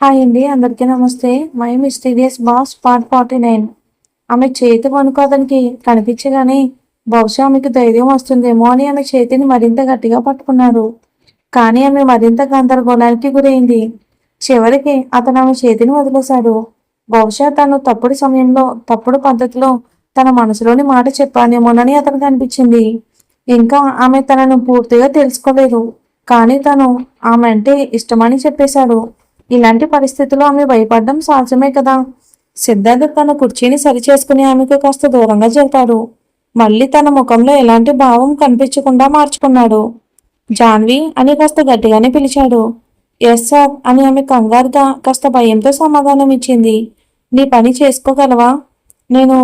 Hi అండి, అందరికీ నమస్తే. My mysterious boss part 49. ఆమె చేతి వణుకు అతనికి కనిపించగానే బహుశా ఆమెకు ధైర్యం వస్తుందేమో అని ఆమె చేతిని మరింత గట్టిగా పట్టుకున్నాడు. కానీ ఆమె మరింత గందరగోళానికి గురైంది. చివరికి అతను ఆమె చేతిని వదిలేశాడు. బహుశా తను తప్పుడు సమయంలో తప్పుడు పద్ధతిలో తన మనసులోని మాట చెప్పానేమోనని అతనికి అనిపించింది. ఇంకా ఆమె తనను పూర్తిగా తెలుసుకోలేదు. కానీ తను ఆమె అంటే ఇష్టమని చెప్పేశాడు. ఇలాంటి పరిస్థితుల్లో ఆమె భయపడడం సహజమే కదా. సిద్ధార్థ్ తన కుర్చీని సరిచేసుకుని ఆమెకు కాస్త దూరంగా జరిపాడు. మళ్ళీ తన ముఖంలో ఎలాంటి భావం కనిపించకుండా మార్చుకున్నాడు. జాన్వి అని కాస్త గట్టిగానే పిలిచాడు. ఎస్ సార్ అని ఆమె కంగారుగా కాస్త భయంతో సమాధానం ఇచ్చింది. నీ పని చేసుకోగలవా? నేను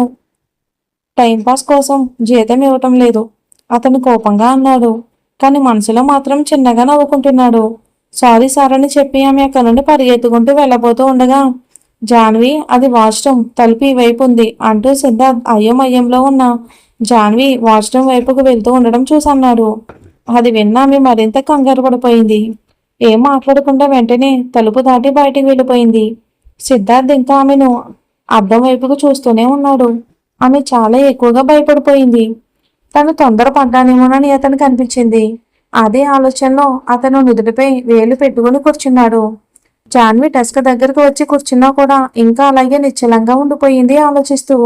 టైంపాస్ కోసం జీతం ఇవ్వటం లేదు, అతను కోపంగా అన్నాడు. కానీ మనసులో మాత్రం చిన్నగా నవ్వుకుంటున్నాడు. సారీ సార్ అని చెప్పి ఆమె అక్కడి నుండి పరిగెత్తుకుంటూ వెళ్ళబోతూ ఉండగా, జాన్వి అది వాష్రూమ్ తలుపు ఈ వైపు ఉంది అంటూ సిద్ధార్థ్ అయోమయంలో ఉన్న జాన్వి వాష్రూమ్ వైపుకు వెళ్తూ ఉండడం చూసన్నాడు. అది విన్న ఆమె మరింత కంగారు పడిపోయింది. ఏం మాట్లాడకుండా వెంటనే తలుపు దాటి బయటికి వెళ్ళిపోయింది. సిద్ధార్థ్ ఇంకా ఆమెను అద్దం వైపుకు చూస్తూనే ఉన్నాడు. ఆమె చాలా ఎక్కువగా భయపడిపోయింది. తను తొందరపడ్డానేమోనని అతనికి అనిపించింది. అదే ఆలోచనలో అతను నుదుటిపై వేలు పెట్టుకుని కూర్చున్నాడు. జాన్వి డెస్క్ దగ్గరకు వచ్చి కూర్చున్నా కూడా ఇంకా అలాగే నిశ్చలంగా ఉండిపోయింది ఆలోచిస్తూ.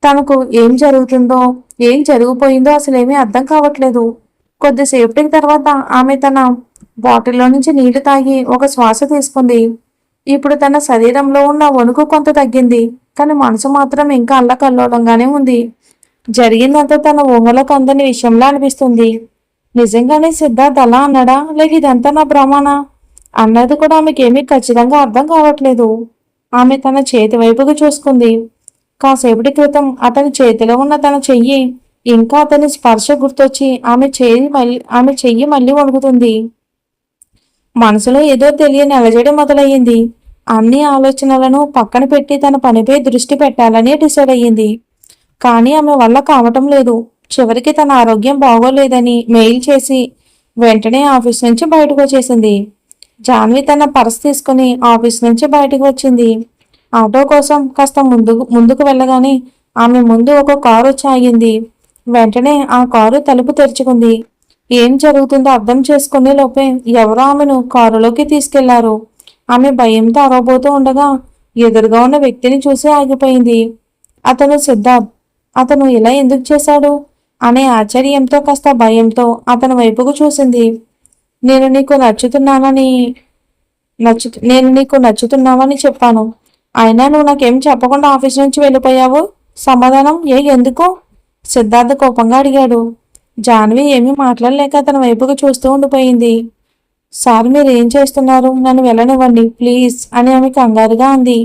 తనకు ఏం జరుగుతుందో, ఏం జరిగిపోయిందో అసలేమీ అర్థం కావట్లేదు. కొద్దిసేపటి తర్వాత ఆమె తన బాటిల్లో నుంచి నీళ్లు తాగి ఒక శ్వాస తీసుకుంది. ఇప్పుడు తన శరీరంలో ఉన్న వణుకు కొంత తగ్గింది. కానీ మనసు మాత్రం ఇంకా అల్లకల్లోలంగానే ఉంది. జరిగిందంతా తన ఊహలకు అందని విషయంలా అనిపిస్తుంది. నిజంగానే సిద్ధార్థ్ అలా అన్నాడా, లేక ఇదంతా నా భ్రమనా అన్నది కూడా ఆమెకేమీ ఖచ్చితంగా అర్థం కావట్లేదు. ఆమె తన చేతి వైపుకు చూసుకుంది. కాసేపటి క్రితం అతని చేతిలో ఉన్న తన చెయ్యి ఇంకా అతని స్పర్శ గుర్తొచ్చి ఆమె చెయ్యి మళ్ళీ వణుకుతుంది. మనసులో ఏదో తెలియని అలజడి మొదలయ్యింది. అన్ని ఆలోచనలను పక్కన పెట్టి తన పనిపై దృష్టి పెట్టాలని డిసైడ్ అయ్యింది. కానీ ఆమె వల్ల కావటం లేదు. చివరికి తన ఆరోగ్యం బాగోలేదని మెయిల్ చేసి వెంటనే ఆఫీస్ నుంచి బయటకు వచ్చేసింది. జాన్వి తన పర్స్ తీసుకుని ఆఫీస్ నుంచి బయటకు వచ్చింది. ఆటో కోసం కాస్త ముందుకు వెళ్ళగానే ఆమె ముందు ఒక కారు వచ్చి ఆగింది. వెంటనే ఆ కారు తలుపు తెరుచుకుంది. ఏం జరుగుతుందో అర్థం చేసుకునే లోపే ఎవరో ఆమెను కారులోకి తీసుకెళ్లారు. ఆమె భయంతో అరవబోతూ ఉండగా ఎదురుగా ఉన్న వ్యక్తిని చూసి ఆగిపోయింది. అతను సిద్ధార్థ్. అతను ఇలా ఎందుకు చేశాడు అనే ఆశ్చర్యంతో కాస్త భయంతో అతని వైపుకు చూసింది. నేను నీకు నచ్చుతున్నావని చెప్పాను, అయినా నువ్వు నాకేం చెప్పకుండా ఆఫీస్ నుంచి వెళ్ళిపోయావు. సమాధానం ఎందుకు? సిద్ధార్థ్ కోపంగా అడిగాడు. జాన్వి ఏమీ మాట్లాడలేక అతని వైపుకు చూస్తూ ఉండిపోయింది. సార్ మీరు ఏం చేస్తున్నారు? నన్ను వెళ్ళనివ్వండి ప్లీజ్ అని ఆమె కంగారుగా అంది.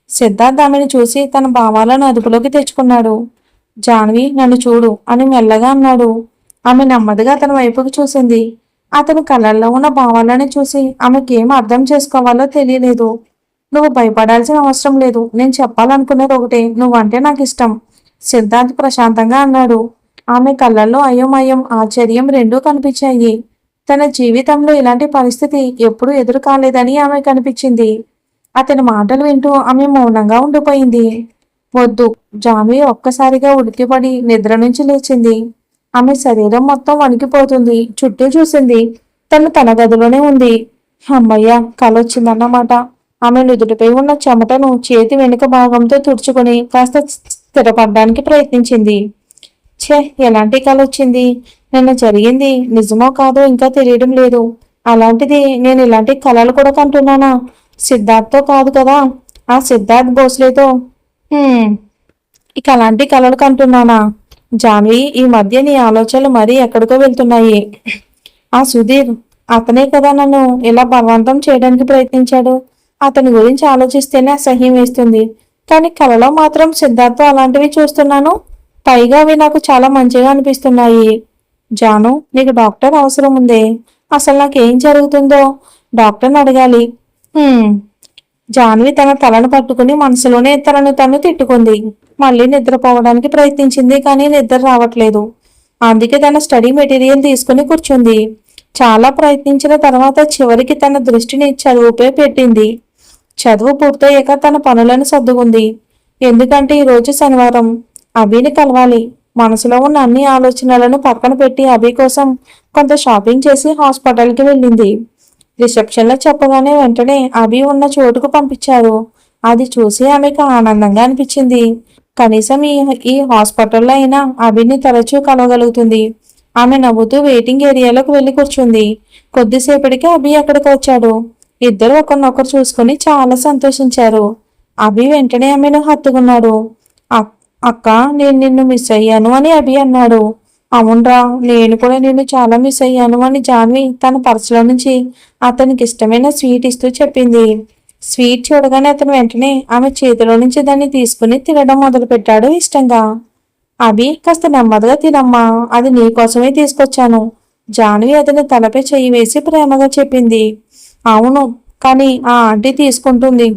సిద్ధార్థ్ ఆమెను చూసి తన భావాలను అదుపులోకి తెచ్చుకున్నాడు. జాన్వి నన్ను చూడు అని మెల్లగా అన్నాడు. ఆమె నెమ్మదిగా అతని వైపుకు చూసింది. అతని కళ్ళల్లో ఉన్న భావాలను చూసి ఆమెకేం అర్థం చేసుకోవాలో తెలియలేదు. నువ్వు భయపడాల్సిన అవసరం లేదు, నేను చెప్పాలనుకునేది ఒకటే, నువ్వంటే నాకు ఇష్టం, సిద్ధార్థ్ ప్రశాంతంగా అన్నాడు. ఆమె కళ్ళల్లో అయోమయం, ఆశ్చర్యం రెండూ కనిపించాయి. తన జీవితంలో ఇలాంటి పరిస్థితి ఎప్పుడూ ఎదురు కాలేదని ఆమె కనిపించింది. అతని మాటలు వింటూ ఆమె మౌనంగా ఉండిపోయింది. వద్దు. జాన్వి ఒక్కసారిగా ఉలిక్కిపడి నిద్ర నుంచి లేచింది. ఆమె శరీరం మొత్తం వణికిపోతుంది. చుట్టూ చూసింది. తన గదిలోనే ఉంది. అమ్మయ్య, కలొచ్చిందన్నమాట. ఆమె నుదుటిపై ఉన్న చెమటను చేతి వెనుక భాగంతో తుడుచుకుని కాస్త స్థిరపడడానికి ప్రయత్నించింది. ఎలాంటి కలొచ్చింది? నిన్న జరిగింది నిజమో కాదో ఇంకా తెలియడం లేదు. అలాంటిది నేను ఇలాంటి కలలు కూడా కంటున్నానా? సిద్ధార్థ్తో కాదు కదా, ఆ సిద్ధార్థ్ భోస్లేతో. ఇక అలాంటి కలలు కంటున్నానా? జాన్వి, ఈ మధ్య నీ ఆలోచనలు మరీ ఎక్కడికో వెళ్తున్నాయి. ఆ సుధీర్, అతనే కదా నన్ను ఇలా బలవంతం చేయడానికి ప్రయత్నించాడు. అతని గురించి ఆలోచిస్తేనే అసహ్యం వేస్తుంది. కానీ కలలో మాత్రం సిద్ధార్థ్ అలాంటివి చూస్తున్నాను. పైగా అవి నాకు చాలా మంచిగా అనిపిస్తున్నాయి. జాను, నీకు డాక్టర్ అవసరం ఉందే. అసలు నాకేం జరుగుతుందో డాక్టర్ని అడగాలి. జాన్వి తన తలను పట్టుకుని మనసులోనే తను తిట్టుకుంది. మళ్ళీ నిద్రపోవడానికి ప్రయత్నించింది, కానీ నిద్ర రావట్లేదు. అందుకే తన స్టడీ మెటీరియల్ తీసుకుని కూర్చుంది. చాలా ప్రయత్నించిన తర్వాత చివరికి తన దృష్టిని చదువుపై పెట్టింది. చదువు పూర్తయ్యాక తన పనులను సర్దుకుంది. ఎందుకంటే ఈరోజు శనివారం. అభిని కలవాలి. మనసులో ఉన్న అన్ని ఆలోచనలను పక్కన పెట్టి అభి కోసం కొంత షాపింగ్ చేసి హాస్పిటల్కి వెళ్ళింది. రిసెప్షన్లో చెప్పగానే వెంటనే అభి ఉన్న చోటుకు పంపించారు. అది చూసి ఆమెకు ఆనందంగా అనిపించింది. కనీసం ఈ హాస్పిటల్లో అయినా అభిని తరచూ కలవగలుగుతుంది. ఆమె నవ్వుతూ వెయిటింగ్ ఏరియాలోకి వెళ్ళి కూర్చుంది. కొద్దిసేపటికి అభి అక్కడికి వచ్చాడు. ఇద్దరు ఒకరినొకరు చూసుకుని చాలా సంతోషించారు. అభి వెంటనే ఆమెను హత్తుకున్నాడు. అక్క, నేను నిన్ను మిస్ అయ్యాను అని అభి అన్నాడు. అవునరా, నేను కూడా నిన్ను చాలా మిస్ అయ్యాను అని జాన్వి తన పర్సులో నుంచి అతనికి ఇష్టమైన స్వీట్ ఇస్తూ చెప్పింది. స్వీట్ చూడగానే అతను వెంటనే ఆమె చేతిలో నుంచి దాన్ని తీసుకుని తినడం మొదలుపెట్టాడు ఇష్టంగా. అభి, కాస్త నెమ్మదిగా తినమ్మా, అది నీకోసమే తీసుకొచ్చాను. జాన్వి అతని తలపై చెయ్యి వేసి ప్రేమగా చెప్పింది. అవును, కానీ ఆ ఆంటీ తీసుకుంటుంది.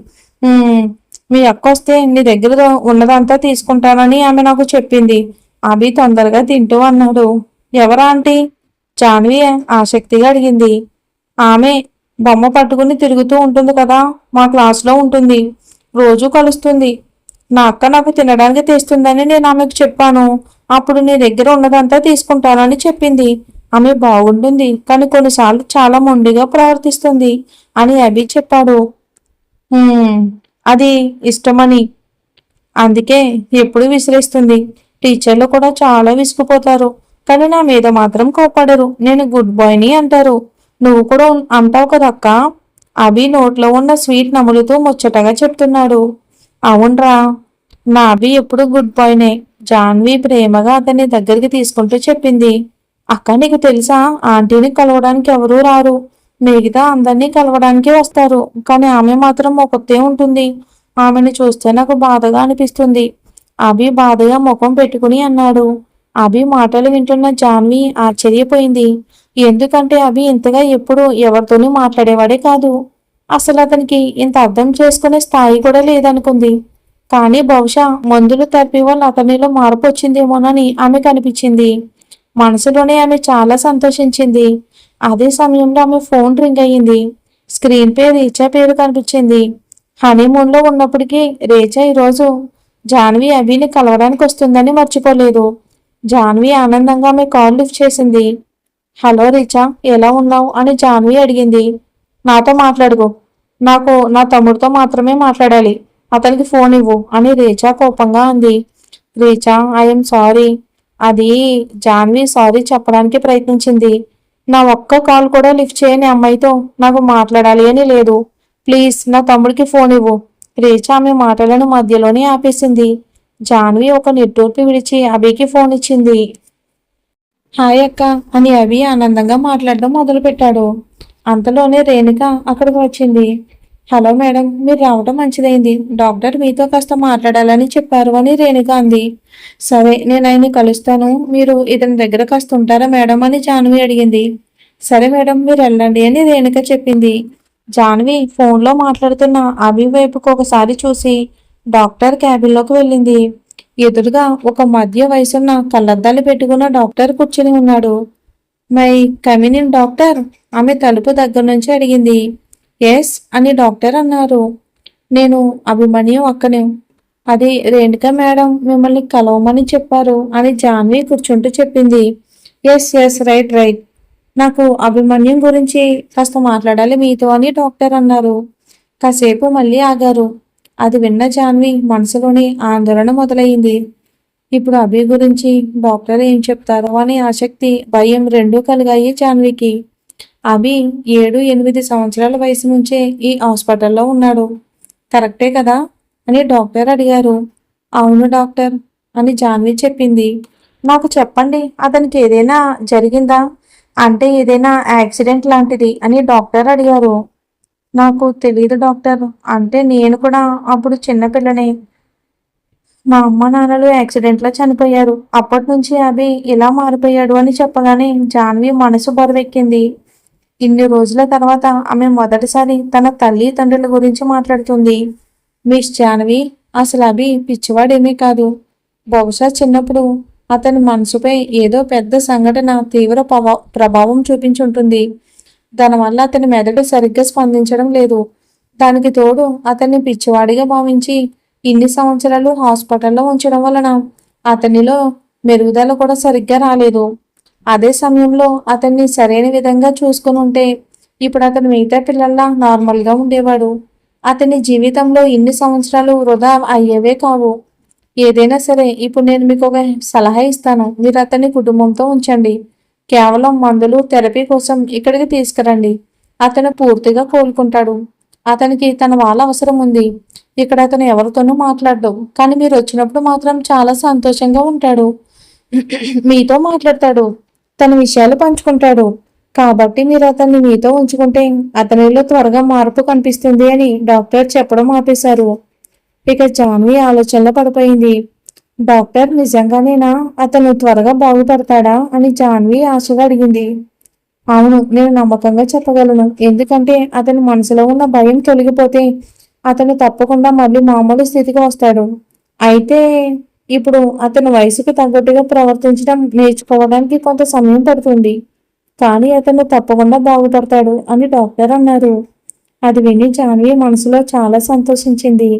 మీ అక్క వస్తే నీ దగ్గర ఉన్నదంతా తీసుకుంటానని ఆమె నాకు చెప్పింది. అభి తొందరగా తింటూ అన్నాడు. ఎవరా ఆంటీ? జాన్వి ఆసక్తిగా అడిగింది. ఆమె బొమ్మ పట్టుకుని తిరుగుతూ ఉంటుంది కదా, మా క్లాస్లో ఉంటుంది. రోజు కలుస్తుంది. నా అక్క నాకు తినడానికి తెస్తుందని నేను ఆమెకు చెప్పాను. అప్పుడు నీ దగ్గర ఉన్నదంతా తీసుకుంటానని చెప్పింది. ఆమె బాగుంటుంది, కానీ కొన్నిసార్లు చాలా మొండిగా ప్రవర్తిస్తుంది అని అభి చెప్పాడు. అది ఇష్టమని, అందుకే ఎప్పుడు విసిరేస్తుంది. టీచర్లు కూడా చాలా విసిగిపోతారు, కానీ నా మీద మాత్రం కోపడరు. నేను గుడ్ బాయ్ని అంటారు. నువ్వు కూడా అంటావు కదక్క. అభి నోట్లో ఉన్న స్వీట్ నములుతూ ముచ్చటగా చెప్తున్నాడు. అవునరా, నా అభి ఎప్పుడు గుడ్ బాయ్నే. జాన్వి ప్రేమగా అతన్ని దగ్గరికి తీసుకుంటూ చెప్పింది. అక్క, నీకు తెలుసా, ఆంటీని కలవడానికి ఎవరూ రారు. మిగతా అందరినీ కలవడానికి వస్తారు, కానీ ఆమె మాత్రం ఒకతే ఉంటుంది. ఆమెను చూస్తే నాకు బాధగా అనిపిస్తుంది. అభి బాధగా ముఖం పెట్టుకుని అన్నాడు. అభి మాటలు వింటున్న జాన్వి ఆశ్చర్యపోయింది. ఎందుకంటే అభి ఇంతగా ఎప్పుడు ఎవరితోనూ మాట్లాడేవాడే కాదు. అసలు అతనికి ఇంత అర్థం చేసుకునే స్థాయి కూడా లేదనుకుంది. కానీ బహుశా మందులు తప్పి వల్ల అతనిలో మార్పు వచ్చిందేమోనని ఆమెకు అనిపించింది. మనసులోనే ఆమె చాలా సంతోషించింది. అదే సమయంలో ఆమె ఫోన్ రింగ్ అయ్యింది. స్క్రీన్ పే రీచా పేరు కనిపించింది. హనీమూన్లో ఉన్నప్పటికీ రేచా ఈరోజు జాన్వి అభిని కలవడానికి వస్తుందని మర్చిపోలేదు. జాన్వి ఆనందంగా ఆమె కాల్ లిఫ్ట్ చేసింది. హలో రీచా, ఎలా ఉన్నావు అని జాన్వి అడిగింది. నాతో మాట్లాడుకో, నాకు నా తమ్ముడితో మాత్రమే మాట్లాడాలి. అతనికి ఫోన్ ఇవ్వు అని రీచా కోపంగా అంది. Richa, I'm sorry. అది జాన్వి సారీ చెప్పడానికి ప్రయత్నించింది. నా ఒక్క కాల్ కూడా లిఫ్ట్ చేయని అమ్మాయితో నాకు మాట్లాడాలి అని లేదు. ప్లీజ్ నా తమ్ముడికి ఫోన్ ఇవ్వు. రీచా ఆమె మాటలను మధ్యలోనే ఆపేసింది. జాన్వి ఒక నిట్టూర్పు విడిచి అభికి ఫోన్ ఇచ్చింది. హాయ్ అక్క అని అభి ఆనందంగా మాట్లాడడం మొదలుపెట్టాడు. అంతలోనే రేణుక అక్కడికి వచ్చింది. హలో మేడం, మీరు రావడం మంచిదైంది. డాక్టర్ మీతో కాస్త మాట్లాడాలని చెప్పారు అని రేణుక అంది. సరే, నేను ఆయన్ని కలుస్తాను. మీరు ఇతని దగ్గర కాస్త ఉంటారా మేడం అని జాన్వి అడిగింది. సరే మేడం, మీరు వెళ్ళండి అని రేణుక చెప్పింది. జాన్వి ఫోన్లో మాట్లాడుతున్న అభి వైపుకు ఒకసారి చూసి డాక్టర్ క్యాబిన్లోకి వెళ్ళింది. ఎదురుగా ఒక మధ్య వయసున్న కళ్ళద్దాలు పెట్టుకున్న డాక్టర్ కూర్చుని ఉన్నాడు. మై కమిన్ ఇన్ డాక్టర్, ఆమె తలుపు దగ్గర నుంచి అడిగింది. ఎస్ అని డాక్టర్ అన్నారు. నేను అభిమన్యు అక్కనే. అది రేణుక మేడం మిమ్మల్ని కలవమని చెప్పారు అని జాన్వి కూర్చుంటూ చెప్పింది. Yes yes, right right. నాకు అభిమన్యం గురించి కాస్త మాట్లాడాలి మీతో అని డాక్టర్ అన్నారు. కాసేపు మళ్ళీ ఆగారు. అది విన్న జాన్వి మనసులోని ఆందోళన మొదలైంది. ఇప్పుడు అభి గురించి డాక్టర్ ఏం చెప్తారో అనే ఆసక్తి, భయం రెండూ కలిగాయి జాన్వికి. అభి 7-8 సంవత్సరాల వయసు నుంచే ఈ హాస్పిటల్లో ఉన్నాడు, కరెక్టే కదా అని డాక్టర్ అడిగారు. అవును డాక్టర్ అని జాన్వి చెప్పింది. నాకు చెప్పండి, అతనికి ఏదైనా జరిగిందా, అంటే ఏదైనా యాక్సిడెంట్ లాంటిది అని డాక్టర్ అడిగారు. నాకు తెలియదు డాక్టర్, అంటే నేను కూడా అప్పుడు చిన్నపిల్లనే. మా అమ్మ నాన్నలు యాక్సిడెంట్లో చనిపోయారు. అప్పటి నుంచి అభి ఇలా మారిపోయాడు అని చెప్పగానే జాన్వి మనసు బరువెక్కింది. ఇన్ని రోజుల తర్వాత ఆమె మొదటిసారి తన తల్లి తండ్రుల గురించి మాట్లాడుతుంది. మిస్ జాన్వి, అసలు అభి పిచ్చివాడేమీ కాదు. బహుశా చిన్నప్పుడు అతని మనసుపై ఏదో పెద్ద సంఘటన తీవ్ర ప్రభావం చూపించుంటుంది. దానివల్ల అతని మెదడు సరిగ్గా స్పందించడం లేదు. దానికి తోడు అతన్ని పిచ్చివాడిగా భావించి ఇన్ని సంవత్సరాలు హాస్పిటల్లో ఉంచడం వలన అతనిలో మెరుగుదల కూడా సరిగ్గా రాలేదు. అదే సమయంలో అతన్ని సరైన విధంగా చూసుకుని ఉంటే ఇప్పుడు అతను మిగతా పిల్లల్లా నార్మల్గా ఉండేవాడు. అతని జీవితంలో ఇన్ని సంవత్సరాలు వృధా అయ్యేవే కావు. ఏదైనా సరే ఇప్పుడు నేను మీకు ఒక సలహా ఇస్తాను. మీరు అతన్ని కుటుంబంతో ఉంచండి. కేవలం మందులు, థెరపీ కోసం ఇక్కడికి తీసుకురండి. అతను పూర్తిగా కోలుకుంటాడు. అతనికి తన వాళ్ళ అవసరం ఉంది. ఇక్కడ అతను ఎవరితోనూ మాట్లాడడు. కానీ మీరు వచ్చినప్పుడు మాత్రం చాలా సంతోషంగా ఉంటాడు. మీతో మాట్లాడతాడు. తన విషయాలు పంచుకుంటాడు. కాబట్టి మీరు అతన్ని మీతో ఉంచుకుంటే అతనిలో త్వరగా మార్పు కనిపిస్తుంది అని డాక్టర్ చెప్పడం ఆపేశారు. ఇక జాన్వి ఆలోచనలో పడిపోయింది. డాక్టర్ నిజంగానేనా? అతను త్వరగా బాగుపడతాడా అని జాన్వి ఆశగా అడిగింది. అవును, నేను నమ్మకంగా చెప్పగలను. ఎందుకంటే అతని మనసులో ఉన్న భయం తొలగిపోతే అతను తప్పకుండా మళ్ళీ మామూలు స్థితికి వస్తాడు. అయితే ఇప్పుడు అతని వయసుకు తగ్గట్టుగా ప్రవర్తించడం నేర్చుకోవడానికి కొంత సమయం పడుతుంది. కానీ అతను తప్పకుండా బాగుపడతాడు అని డాక్టర్ అన్నారు. అది విని జాన్వి మనసులో చాలా సంతోషించింది.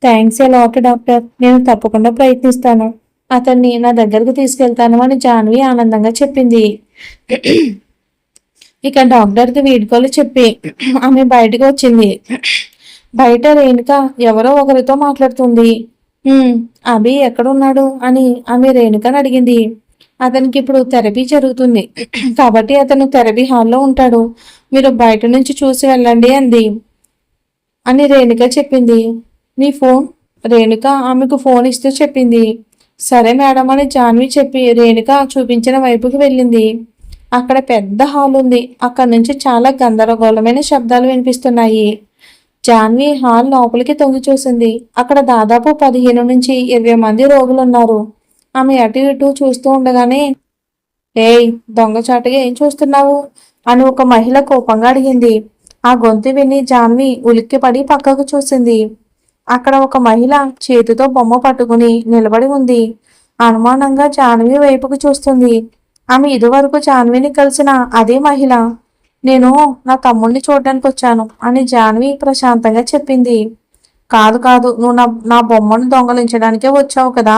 Thanks a lot doctor. నేను తప్పకుండా ప్రయత్నిస్తాను. అతన్ని నా దగ్గరకు తీసుకెళ్తాను అని జాన్వి ఆనందంగా చెప్పింది. ఇక డాక్టర్కి వీడ్కోలు చెప్పి ఆమె బయటకు వచ్చింది. బయట రేణుక ఎవరో ఒకరితో మాట్లాడుతుంది. అభి ఎక్కడున్నాడు అని ఆమె రేణుకని అడిగింది. అతనికి ఇప్పుడు థెరపీ జరుగుతుంది కాబట్టి అతను థెరపీ హాల్లో ఉంటాడు. మీరు బయట నుంచి చూసి వెళ్ళండి అంది అని రేణుక చెప్పింది. మీ ఫోన్? రేణుక ఆమెకు ఫోన్ ఇస్తూ చెప్పింది. సరే మేడం అని జాన్వి చెప్పి రేణుక చూపించిన వైపుకి వెళ్ళింది. అక్కడ పెద్ద హాల్ ఉంది. అక్కడి నుంచి చాలా గందరగోళమైన శబ్దాలు వినిపిస్తున్నాయి. జాన్వి హాల్ లోపలికి తొంగి చూసింది. అక్కడ దాదాపు 15 నుంచి 20 మంది రోగులున్నారు. ఆమె అటు ఇటు చూస్తూ ఉండగానే, ఏయ్, దొంగచాటుగా ఏం చూస్తున్నావు అని ఒక మహిళ కోపంగా అడిగింది. ఆ గొంతు విని జాన్వి ఉలిక్కిపడి పక్కకు చూసింది. అక్కడ ఒక మహిళ చేతితో బొమ్మ పట్టుకుని నిలబడి ఉంది. అనుమానంగా జాన్వి వైపుకు చూస్తుంది. ఆమె ఇదివరకు జాన్విని కలిసిన అదే మహిళ. నేను నా తమ్ముడిని చూడడానికి వచ్చాను అని జాన్వి ప్రశాంతంగా చెప్పింది. కాదు కాదు, నువ్వు నా బొమ్మను దొంగలించడానికే వచ్చావు కదా.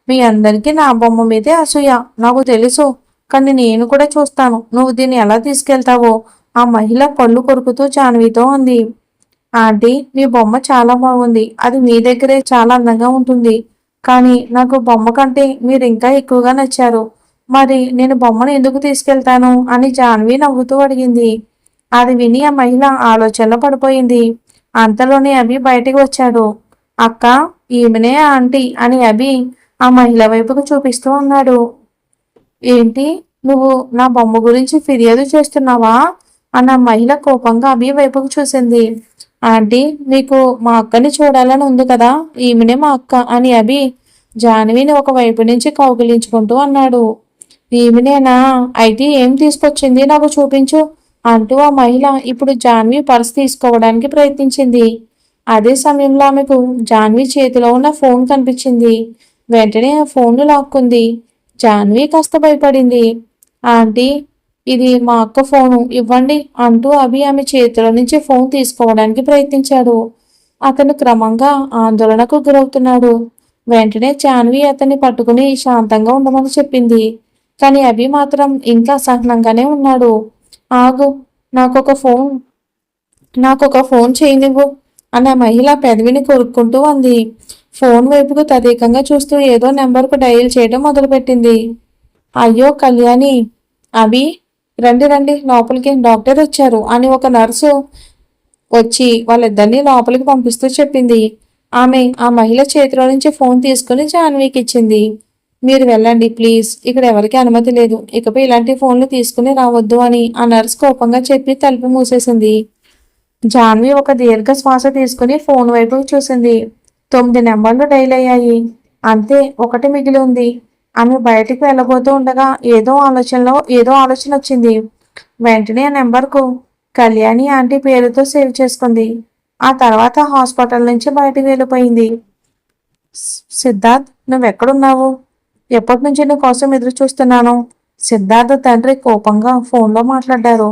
మీ అందరికీ నా బొమ్మ మీదే అసూయ, నాకు తెలుసు. కానీ నేను కూడా చూస్తాను నువ్వు దీన్ని ఎలా తీసుకెళ్తావో. ఆ మహిళ కళ్ళు కొరుకుతూ జాన్వితో అంది. ఆంటీ, మీ బొమ్మ చాలా బాగుంది. అది మీ దగ్గరే చాలా అందంగా ఉంటుంది. కానీ నాకు బొమ్మ కంటే మీరు ఇంకా ఎక్కువగా నచ్చారు. మరి నేను బొమ్మను ఎందుకు తీసుకెళ్తాను అని జాన్వి నవ్వుతూ అడిగింది. అది విని ఆ మహిళ ఆలోచనలో పడిపోయింది. అంతలోనే అభి బయటికి వచ్చాడు. అక్క, ఈమెనే ఆంటీ అని అభి ఆ మహిళ వైపుకు చూపిస్తూ ఉన్నాడు. ఏంటి, నువ్వు నా బొమ్మ గురించి ఫిర్యాదు చేస్తున్నావా అన్న మహిళ కోపంగా అభి వైపుకు చూసింది. ఆంటీ, మీకు మా అక్కని చూడాలని ఉంది కదా, ఈమెనే మా అక్క అని అభి జాన్విని ఒక వైపు నుంచి కౌగిలించుకుంటూ అన్నాడు. ఈమెనేనా? అయితే ఏం తీసుకొచ్చింది, నాకు చూపించు అంటూ ఆ మహిళ ఇప్పుడు జాన్వి పర్స్ తీసుకోవడానికి ప్రయత్నించింది. అదే సమయంలో ఆమెకు జాన్వి చేతిలో ఉన్న ఫోన్ కనిపించింది. వెంటనే ఆ ఫోన్ లాక్కుంది. జాన్వి కాస్త భయపడింది. ఆంటీ, ఇది మా అక్క ఫోను, ఇవ్వండి అంటూ అభి ఆమె చేతిలో నుంచి ఫోన్ తీసుకోవడానికి ప్రయత్నించాడు. అతను క్రమంగా ఆందోళనకు గురవుతున్నాడు. వెంటనే జాన్వి అతన్ని పట్టుకుని శాంతంగా ఉండమని చెప్పింది. కానీ అభి మాత్రం ఇంకా అసహనంగానే ఉన్నాడు. ఆగు, నాకొక ఫోన్ చేయనివ్వు అన్న మహిళ పెదవిని కొరుక్కుంటూ అంది. ఫోన్ వైపుకు తదేకంగా చూస్తూ ఏదో నెంబర్కు డయల్ చేయడం మొదలుపెట్టింది. అయ్యో కళ్యాణి, అభి, రండి రండి లోపలికి, డాక్టర్ వచ్చారు అని ఒక నర్సు వచ్చి వాళ్ళిద్దరినీ లోపలికి పంపిస్తూ చెప్పింది. ఆమె ఆ మహిళ చేతిలో నుంచి ఫోన్ తీసుకుని జాన్వికి ఇచ్చింది. మీరు వెళ్ళండి ప్లీజ్, ఇక్కడ ఎవరికి అనుమతి లేదు. ఇకపై ఇలాంటి ఫోన్లు తీసుకుని రావద్దు అని ఆ నర్స్ కోపంగా చెప్పి తలుపు మూసేసింది. జాన్వి ఒక దీర్ఘ శ్వాస తీసుకుని ఫోన్ వైపు చూసింది. 9 నెంబర్లు డైల్ అయ్యాయి. అంతే, ఒకటి మిగిలి ఉంది. ఆమె బయటికి వెళ్ళబోతూ ఉండగా ఏదో ఆలోచన వచ్చింది. వెంటనే ఆ నెంబర్కు కళ్యాణి ఆంటీ పేరుతో సేవ్ చేసుకుంది. ఆ తర్వాత హాస్పిటల్ నుంచి బయటికి వెళ్ళిపోయింది. సిద్ధార్థ్, నువ్వెక్కడున్నావు? ఎప్పటి నుంచి నీ కోసం ఎదురు చూస్తున్నాను. సిద్ధార్థ్ తండ్రి కోపంగా ఫోన్లో మాట్లాడారు.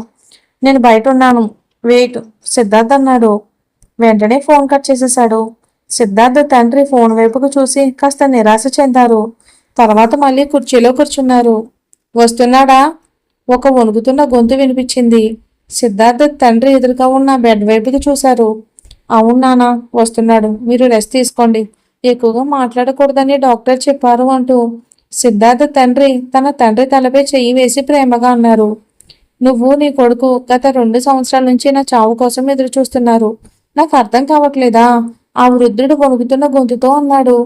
నేను బయట ఉన్నాను, వెయిట్, సిద్ధార్థ్ అన్నాడు. వెంటనే ఫోన్ కట్ చేసేశాడు. సిద్ధార్థ్ తండ్రి ఫోన్ వైపుకు చూసి కాస్త నిరాశ చెందారు. తర్వాత మళ్ళీ కుర్చీలో కూర్చున్నారు. వస్తున్నాడా? ఒక వణుకుతున్న గొంతు వినిపించింది. సిద్ధార్థ్ తండ్రి ఎదురుగా ఉన్న బెడ్ వైపుకి చూశారు. అవును నాన్న, వస్తున్నాడు. మీరు రెస్ట్ తీసుకోండి. ఎక్కువగా మాట్లాడకూడదని డాక్టర్ చెప్పారు అంటూ సిద్ధార్థ్ తండ్రి తన తండ్రి తలపై చెయ్యి వేసి ప్రేమగా అన్నారు. నువ్వు నీ కొడుకు గత 2 సంవత్సరాల నుంచి నా చావు కోసం ఎదురు చూస్తున్నారు. నాకు అర్థం కావట్లేదా? ఆ వృద్ధుడు వణుకుతున్న గొంతుతో అన్నాడు.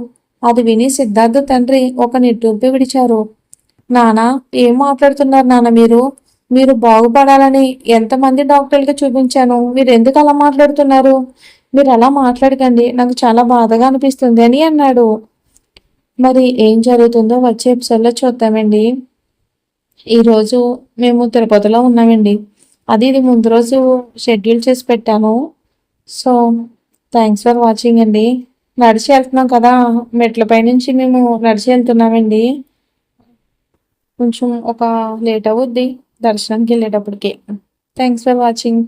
అది విని సిద్ధార్థ్ తండ్రి ఒక నిట్టూర్పు విడిచారు. నానా, ఏం మాట్లాడుతున్నారు నాన్న మీరు? మీరు బాగుపడాలని ఎంతమంది డాక్టర్లకి చూపించాను. మీరు ఎందుకు అలా మాట్లాడుతున్నారు? మీరు అలా మాట్లాడకండి, నాకు చాలా బాధగా అనిపిస్తుంది అని అన్నాడు. మరి ఏం జరుగుతుందో వచ్చే ఎపిసోడ్లో చూద్దామండి. ఈరోజు మేము తిరుపతిలో ఉన్నామండి. ఇది ముందు రోజు షెడ్యూల్ చేసి పెట్టాను. సో థ్యాంక్స్ ఫర్ వాచింగ్ అండి. నడిచి వెళ్తున్నాం కదా, మెట్లపై నుంచి మేము నడిచి వెళ్తున్నామండి. కొంచెం లేట్ అవుద్ది దర్శనానికి వెళ్ళేటప్పటికి. Thanks for watching.